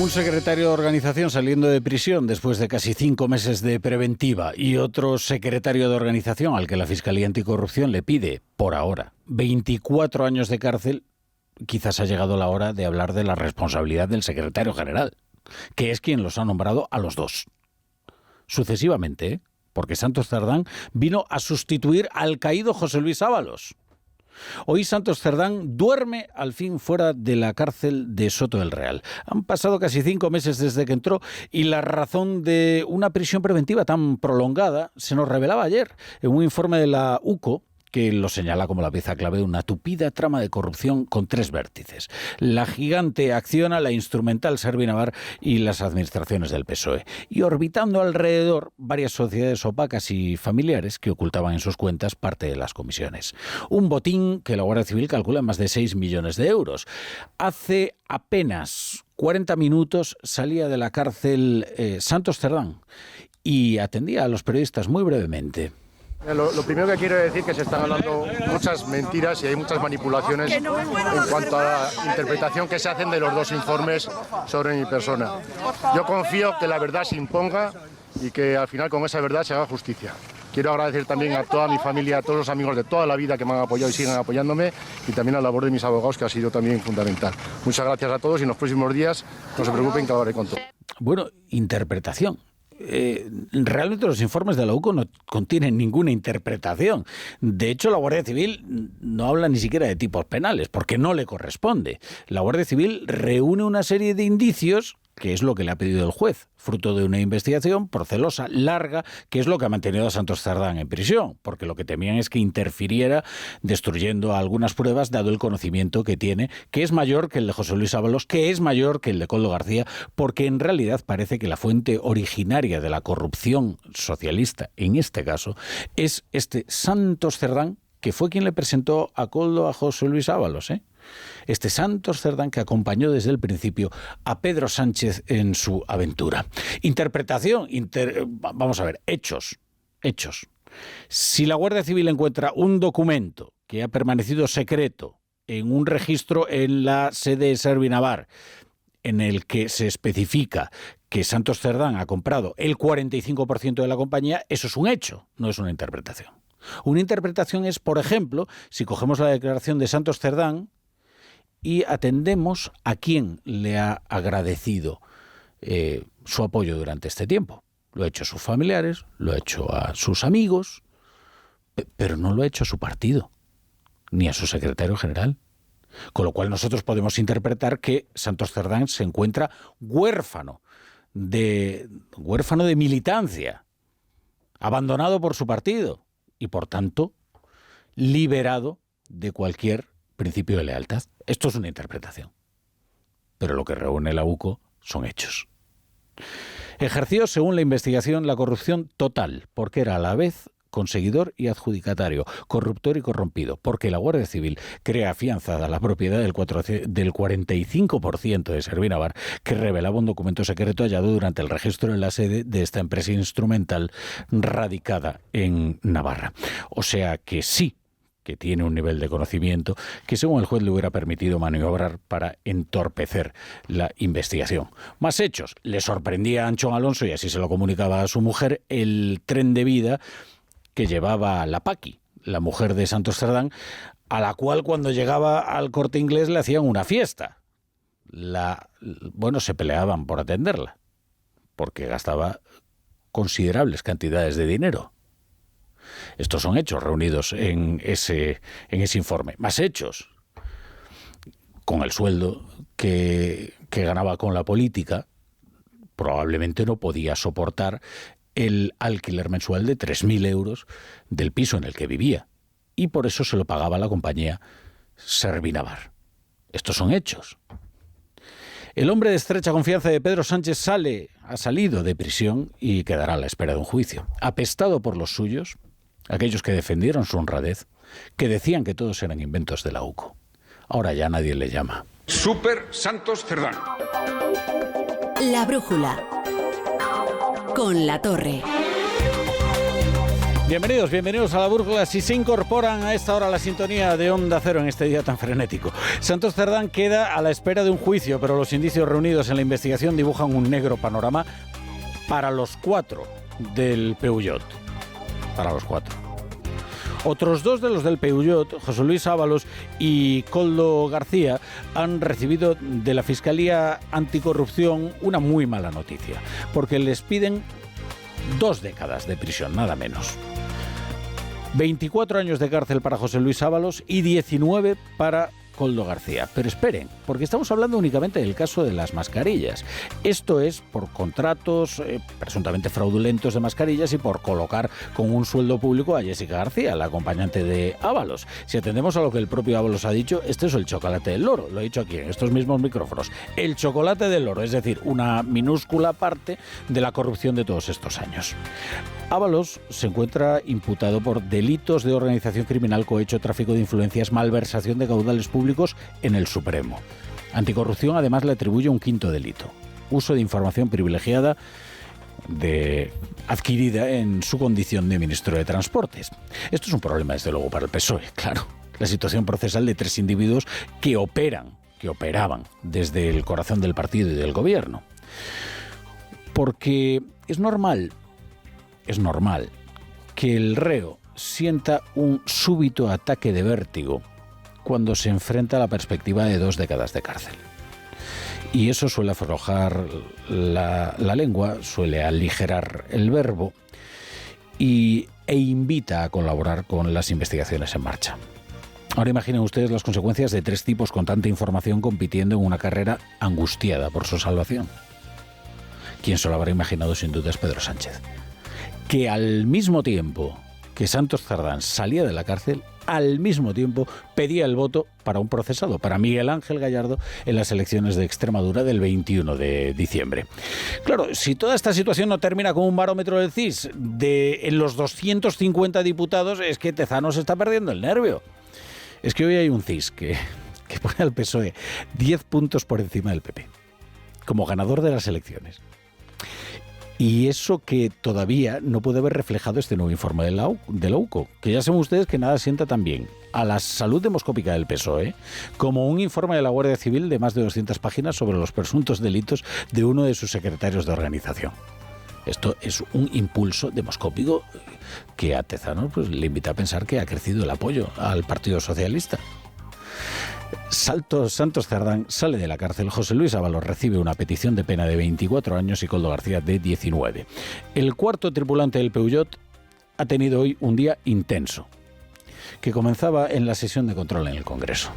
Un secretario de organización saliendo de prisión después de casi 5 meses de preventiva y otro secretario de organización al que la Fiscalía Anticorrupción le pide, por ahora, 24 años de cárcel. Quizás ha llegado la hora de hablar de la responsabilidad del secretario general, que es quien los ha nombrado a los dos. Sucesivamente, porque Santos Cerdán vino a sustituir al caído José Luis Ábalos. Hoy Santos Cerdán duerme al fin fuera de la cárcel de Soto del Real. Han pasado casi 5 meses desde que entró y la razón de una prisión preventiva tan prolongada se nos revelaba ayer en un informe de la UCO, que lo señala como la pieza clave de una tupida trama de corrupción con 3 vértices. La gigante Acciona, la instrumental Servinavar y las administraciones del PSOE. Y orbitando alrededor varias sociedades opacas y familiares que ocultaban en sus cuentas parte de las comisiones. Un botín que la Guardia Civil calcula en más de 6 millones de euros. Hace apenas 40 minutos salía de la cárcel Santos Cerdán y atendía a los periodistas muy brevemente. Lo primero que quiero decir es que se están hablando muchas mentiras y hay muchas manipulaciones en cuanto a la interpretación que se hacen de los 2 informes sobre mi persona. Yo confío que la verdad se imponga y que al final con esa verdad se haga justicia. Quiero agradecer también a toda mi familia, a todos los amigos de toda la vida que me han apoyado y siguen apoyándome y también a la labor de mis abogados, que ha sido también fundamental. Muchas gracias a todos y en los próximos días no se preocupen que hablaré con todos. Bueno, interpretación. Realmente los informes de la UCO no contienen ninguna interpretación. De hecho, la Guardia Civil no habla ni siquiera de tipos penales, porque no le corresponde. La Guardia Civil reúne una serie de indicios, que es lo que le ha pedido el juez, fruto de una investigación procelosa, larga, que es lo que ha mantenido a Santos Cerdán en prisión, porque lo que temían es que interfiriera destruyendo algunas pruebas, dado el conocimiento que tiene, que es mayor que el de José Luis Ábalos, que es mayor que el de Koldo García, porque en realidad parece que la fuente originaria de la corrupción socialista, en este caso, es este Santos Cerdán, que fue quien le presentó a Koldo a José Luis Ábalos, Este Santos Cerdán que acompañó desde el principio a Pedro Sánchez en su aventura. Interpretación, vamos a ver, hechos. Si la Guardia Civil encuentra un documento que ha permanecido secreto en un registro en la sede de Servinavar, en el que se especifica que Santos Cerdán ha comprado el 45% de la compañía, eso es un hecho, no es una interpretación. Una interpretación es, por ejemplo, si cogemos la declaración de Santos Cerdán y atendemos a quién le ha agradecido su apoyo durante este tiempo. Lo ha hecho a sus familiares, lo ha hecho a sus amigos, pero no lo ha hecho a su partido, ni a su secretario general. Con lo cual nosotros podemos interpretar que Santos Cerdán se encuentra huérfano de militancia, abandonado por su partido y, por tanto, liberado de cualquier principio de lealtad. Esto es una interpretación. Pero lo que reúne la UCO son hechos. Ejerció, según la investigación, la corrupción total, porque era a la vez conseguidor y adjudicatario, corruptor y corrompido, porque la Guardia Civil crea afianzada la propiedad del 45% de Servinavar, que revelaba un documento secreto hallado durante el registro en la sede de esta empresa instrumental radicada en Navarra. O sea que sí, que tiene un nivel de conocimiento que según el juez le hubiera permitido maniobrar para entorpecer la investigación. Más hechos. Le sorprendía a Anchón Alonso, y así se lo comunicaba a su mujer, el tren de vida que llevaba la Paqui, la mujer de Santos Cerdán, a la cual cuando llegaba al Corte Inglés le hacían una fiesta. Se peleaban por atenderla, porque gastaba considerables cantidades de dinero. Estos son hechos reunidos en ese informe. Más hechos. Con el sueldo que ganaba con la política, probablemente no podía soportar el alquiler mensual de 3.000 euros del piso en el que vivía. Y por eso se lo pagaba la compañía Servinavar. Estos son hechos. El hombre de estrecha confianza de Pedro Sánchez ha salido de prisión y quedará a la espera de un juicio. Apestado por los suyos, aquellos que defendieron su honradez, que decían que todos eran inventos de la UCO. Ahora ya nadie le llama. Super Santos Cerdán. La brújula. Con La Torre. Bienvenidos a La Brújula. Si se incorporan a esta hora a la sintonía de Onda Cero en este día tan frenético. Santos Cerdán queda a la espera de un juicio, pero los indicios reunidos en la investigación dibujan un negro panorama para los 4 del Peugeot. Para los 4. Otros 2 de los del Peugeot, José Luis Ábalos y Koldo García, han recibido de la Fiscalía Anticorrupción una muy mala noticia, porque les piden 2 décadas de prisión, nada menos. 24 años de cárcel para José Luis Ábalos y 19 para Koldo García. Pero esperen, porque estamos hablando únicamente del caso de las mascarillas. Esto es por contratos presuntamente fraudulentos de mascarillas y por colocar con un sueldo público a Jessica García, la acompañante de Ábalos. Si atendemos a lo que el propio Ábalos ha dicho, este es el chocolate del loro. Lo he dicho aquí en estos mismos micrófonos. El chocolate del loro, es decir, una minúscula parte de la corrupción de todos estos años. Ábalos se encuentra imputado por delitos de organización criminal, cohecho, tráfico de influencias, malversación de caudales públicos en el Supremo. Anticorrupción además le atribuye un 5º delito: uso de información privilegiada adquirida en su condición de ministro de Transportes. Esto es un problema desde luego para el PSOE, claro. La situación procesal de 3 individuos que operaban desde el corazón del partido y del gobierno. Porque es normal que el reo sienta un súbito ataque de vértigo cuando se enfrenta a la perspectiva de 2 décadas de cárcel. Y eso suele aflojar la lengua, suele aligerar el verbo e invita a colaborar con las investigaciones en marcha. Ahora imaginen ustedes las consecuencias de 3 tipos con tanta información compitiendo en una carrera angustiada por su salvación. ¿Quién se lo habrá imaginado? Sin duda es Pedro Sánchez, que al mismo tiempo que Santos Cerdán salía de la cárcel, al mismo tiempo pedía el voto para un procesado, para Miguel Ángel Gallardo, en las elecciones de Extremadura del 21 de diciembre. Claro, si toda esta situación no termina con un barómetro del CIS en los 250 diputados, es que Tezanos está perdiendo el nervio. Es que hoy hay un CIS que pone al PSOE 10 puntos por encima del PP, como ganador de las elecciones. Y eso que todavía no puede haber reflejado este nuevo informe de la UCO, que ya saben ustedes que nada sienta tan bien a la salud demoscópica del PSOE como un informe de la Guardia Civil de más de 200 páginas sobre los presuntos delitos de uno de sus secretarios de organización. Esto es un impulso demoscópico que a Tezanos le invita a pensar que ha crecido el apoyo al Partido Socialista. Santos Cerdán sale de la cárcel, José Luis Ábalos recibe una petición de pena de 24 años y Koldo García de 19. El 4º tripulante del Peugeot ha tenido hoy un día intenso, que comenzaba en la sesión de control en el Congreso.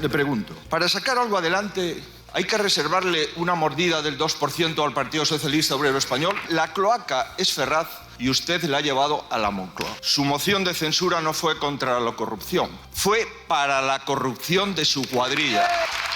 Le pregunto, para sacar algo adelante, ¿hay que reservarle una mordida del 2% al Partido Socialista Obrero Español? La cloaca es Ferraz y usted la ha llevado a la Moncloa. Su moción de censura no fue contra la corrupción, fue para la corrupción de su cuadrilla.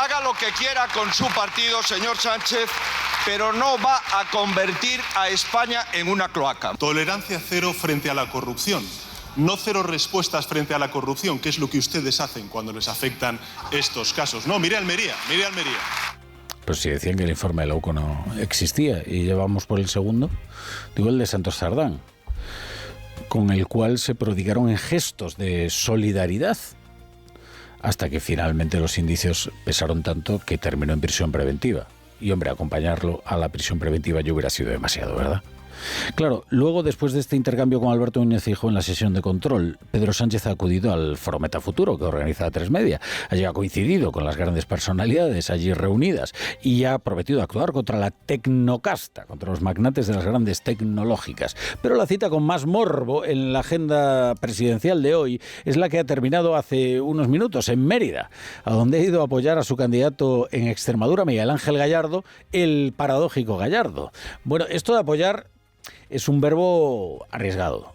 Haga lo que quiera con su partido, señor Sánchez, pero no va a convertir a España en una cloaca. Tolerancia cero frente a la corrupción. No 0 respuestas frente a la corrupción, que es lo que ustedes hacen cuando les afectan estos casos. No, mire Almería. Pues si decían que el informe de la UCO no existía y llevamos por el segundo, digo el de Santos Cerdán, con el cual se prodigaron en gestos de solidaridad hasta que finalmente los indicios pesaron tanto que terminó en prisión preventiva. Y hombre, acompañarlo a la prisión preventiva ya hubiera sido demasiado, ¿verdad? Claro, luego, después de este intercambio con Alberto Núñez Feijóo en la sesión de control, Pedro Sánchez ha acudido al Foro Metafuturo que organiza A3 Media. Allí ha coincidido con las grandes personalidades allí reunidas y ha prometido actuar contra la tecnocasta, contra los magnates de las grandes tecnológicas. Pero la cita con más morbo en la agenda presidencial de hoy es la que ha terminado hace unos minutos en Mérida, a donde ha ido a apoyar a su candidato en Extremadura, Miguel Ángel Gallardo, el paradójico Gallardo. Bueno, esto de apoyar es un verbo arriesgado,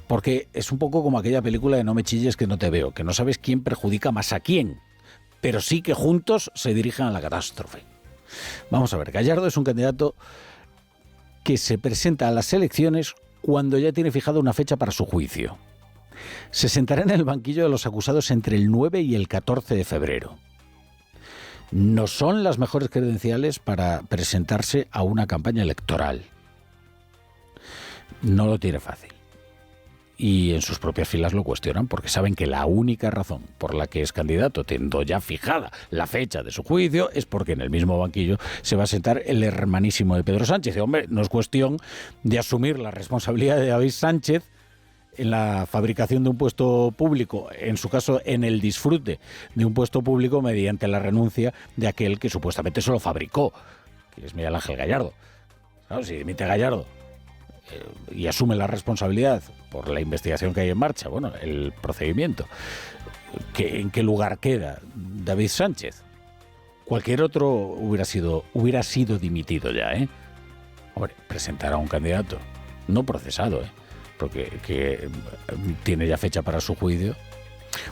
porque es un poco como aquella película de No me chilles que no te veo, que no sabes quién perjudica más a quién, pero sí que juntos se dirigen a la catástrofe. Vamos a ver, Gallardo es un candidato que se presenta a las elecciones cuando ya tiene fijada una fecha para su juicio. Se sentará en el banquillo de los acusados entre el 9 y el 14 de febrero. No son las mejores credenciales para presentarse a una campaña electoral. No lo tiene fácil. y en sus propias filas lo cuestionan porque saben que la única razón por la que es candidato, teniendo ya fijada la fecha de su juicio, es porque en el mismo banquillo se va a sentar el hermanísimo de Pedro Sánchez. Y, hombre, no es cuestión de asumir la responsabilidad de David Sánchez en la fabricación de un puesto público, en su caso en el disfrute de un puesto público mediante la renuncia de aquel que supuestamente se lo fabricó, que es Miguel Ángel Gallardo. Claro, si dimite Gallardo y asume la responsabilidad por la investigación que hay en marcha, bueno, el procedimiento, ¿en qué lugar queda David Sánchez? Cualquier otro hubiera sido dimitido ya, ¿eh? Hombre, presentar a un candidato no procesado, porque que tiene ya fecha para su juicio.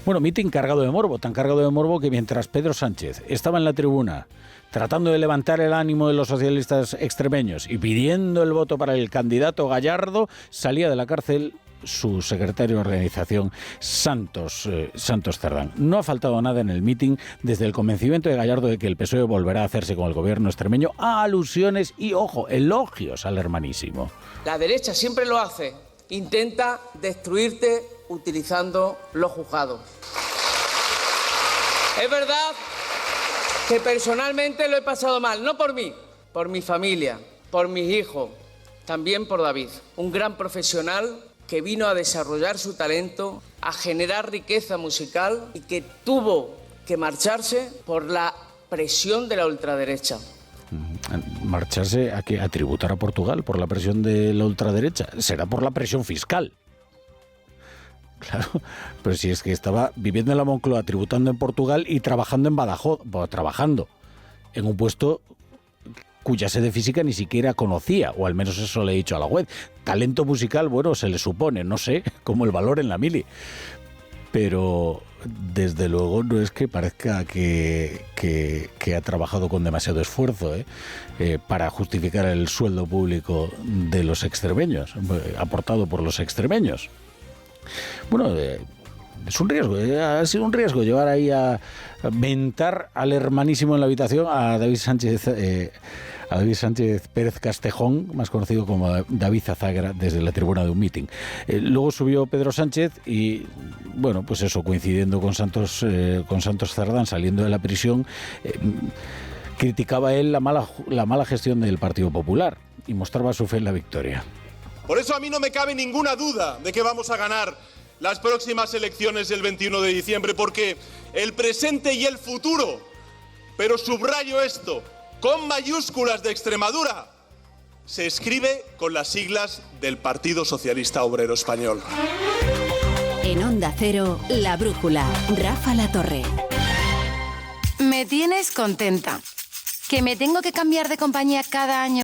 Bueno, mitin cargado de morbo, tan cargado de morbo que mientras Pedro Sánchez estaba en la tribuna tratando de levantar el ánimo de los socialistas extremeños y pidiendo el voto para el candidato Gallardo, salía de la cárcel su secretario de organización, Santos Cerdán. No ha faltado nada en el mitin, desde el convencimiento de Gallardo de que el PSOE volverá a hacerse con el gobierno extremeño, a alusiones y, ojo, elogios al hermanísimo. La derecha siempre lo hace, intenta destruirte utilizando los juzgados. Es verdad que personalmente lo he pasado mal, no por mí, por mi familia, por mis hijos, también por David, un gran profesional que vino a desarrollar su talento, a generar riqueza musical y que tuvo que marcharse por la presión de la ultraderecha. ¿Marcharse a qué? ¿A tributar a Portugal por la presión de la ultraderecha? Será por la presión fiscal. Claro, pero si es que estaba viviendo en la Moncloa, tributando en Portugal y trabajando en Badajoz, trabajando en un puesto cuya sede física ni siquiera conocía, o al menos eso le he dicho a la web. Talento musical, bueno, se le supone, no sé, como el valor en la mili. Pero desde luego no es que parezca que ha trabajado con demasiado esfuerzo para justificar el sueldo público de los extremeños, aportado por los extremeños. Bueno, es un riesgo, ha sido un riesgo llevar ahí a mentar al hermanísimo en la habitación, a David Sánchez Pérez Castejón, más conocido como David Zazagra, desde la tribuna de un mitin. Luego subió Pedro Sánchez y, bueno, pues eso, coincidiendo con Santos Cerdán, saliendo de la prisión, criticaba él la mala gestión del Partido Popular y mostraba su fe en la victoria. Por eso a mí no me cabe ninguna duda de que vamos a ganar las próximas elecciones del 21 de diciembre, porque el presente y el futuro, pero subrayo esto, con mayúsculas de Extremadura, se escribe con las siglas del Partido Socialista Obrero Español. En Onda Cero, La Brújula, Rafa Latorre. Me tienes contenta. ¿Que me tengo que cambiar de compañía cada año?